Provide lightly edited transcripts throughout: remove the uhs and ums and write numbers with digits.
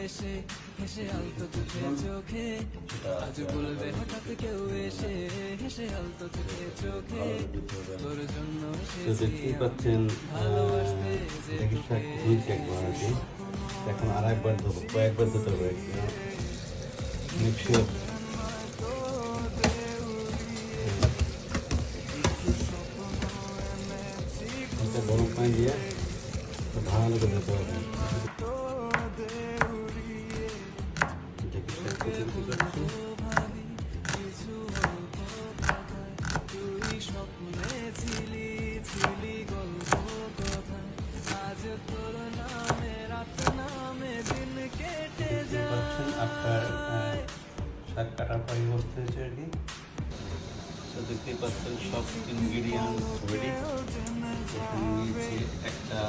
এসে হেসে আলতো চোখে চোখে, আজ বলবে হঠাৎ কেউ এসে হেসে আলতো চোখে চোখে, তোর জন্য দেখতেই পাচ্ছেন হয়েছে একবার আর কি। এখন আর একবার দেবো, কয়েকবার দিতে হবে গরম পানি দিয়ে ভালো করে দিতে হবে। আপনার শাক কাটার পরে বসতে হয়েছে আর কি। তো দেখতেই পাচ্ছেন সব ইনগ্রিডিয়েন্টস রেডি। এখানে নিয়েছি একটা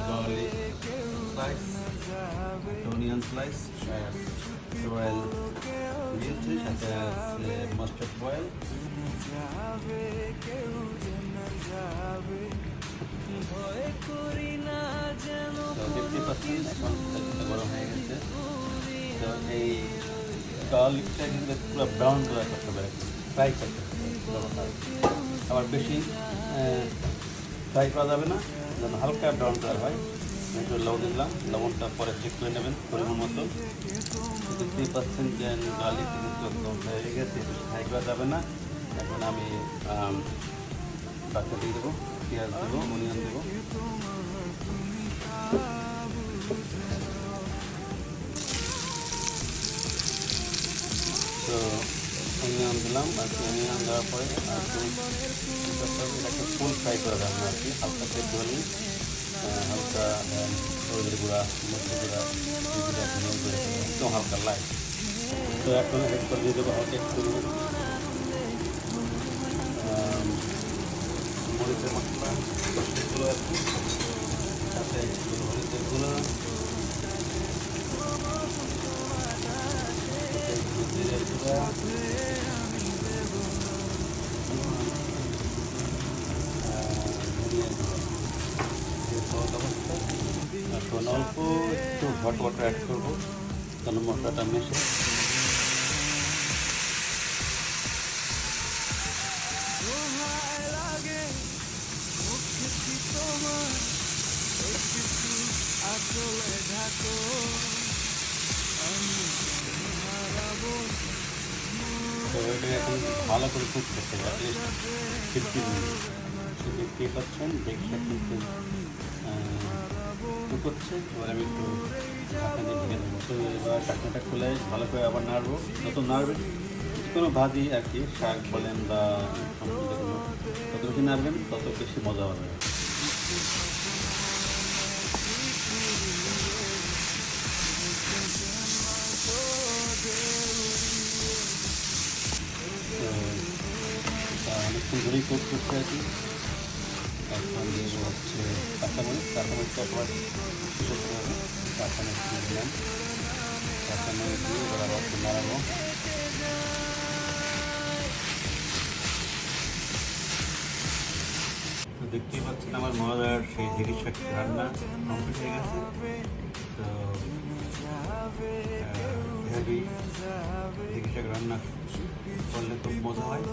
garlic slice, onion slice, royal নিয়েছি, সাথে আছে মাস্টার্ড অয়েল। তো দেখতে পাচ্ছেন এখন তেলটা গরম হয়ে গেছে। তো এই গার্লিকটা কিন্তু পুরো ব্রাউন কালার করতে হবে, ফ্রাই করতে হবে, আবার বেশি ফ্রাই করা যাবে না, যেন হালকা ব্রাউন কালার হয়। একটু লবণ দিলাম, লবণটা পরে চেক করে নেবেন পরিমাণ মতো। দেখতেই পাচ্ছেন যে গার্লিক কিন্তু একদম হয়ে গেছে, বেশি ফ্রাই করা যাবে না। এখন আমি বাচ্চা দিয়ে দেবো, পেঁয়াজ দেবো, অনিয়ন দেবো। তো অনিয়ন দিলাম, আর কি অনিয়ন দেওয়ার পরে এটাকে ফুল ফ্রাই করে রাখবো আর কি। হালকা তেল ধরে হালকা হলুদের গুঁড়া, মরিচের গুঁড়া, একদম হালকা লাইট। তো এখন এরপর দিয়ে দেবো হালকা একটু মরিচের মশলা গুঁড়ো আর কি, সাথে একটু হলুদের গুঁড়ো, জিরের গুঁড়া, এখন অল্প একটু হট ওয়াটার অ্যাড করবো কারণ মশলাটা মেশে। তো এটা এখন ভালো করে কুক করতে হবে, অ্যাটলিস্ট 15 মিনিট। সে দেখতেই পাচ্ছেন দেখতে কিন্তু কুক করছে। এবার আমি একটু ঢাকনা দিয়ে ঢেকে দেবো। তো এবার ঢাকনাটা খুলে ভালো করে আবার নাড়বো, যত নাড়বেন কোনো ভাজি আর কি, শাক বলেন বা যত বেশি নাড়বেন তত বেশি মজা হবে। অনেকক্ষণ ধরেই কুক করতে আর কি। এখন দিয়ে হচ্ছে কাঁচামরিচ, কাঁচামরিচটা একবার করতে হবে। কাঁচামরিচ দিয়ে দিলাম, কাঁচামরিচ দিয়ে এবার আবার একটু নাড়াবো। তো দেখতেই পাচ্ছেন আমার মজাদার সেই ঢেঁড়ি শাক রান্না কমপ্লিট হয়ে গেছে। তো হেভি ঢেঁড়ি শাক রান্না করলে খুব মজা হয়।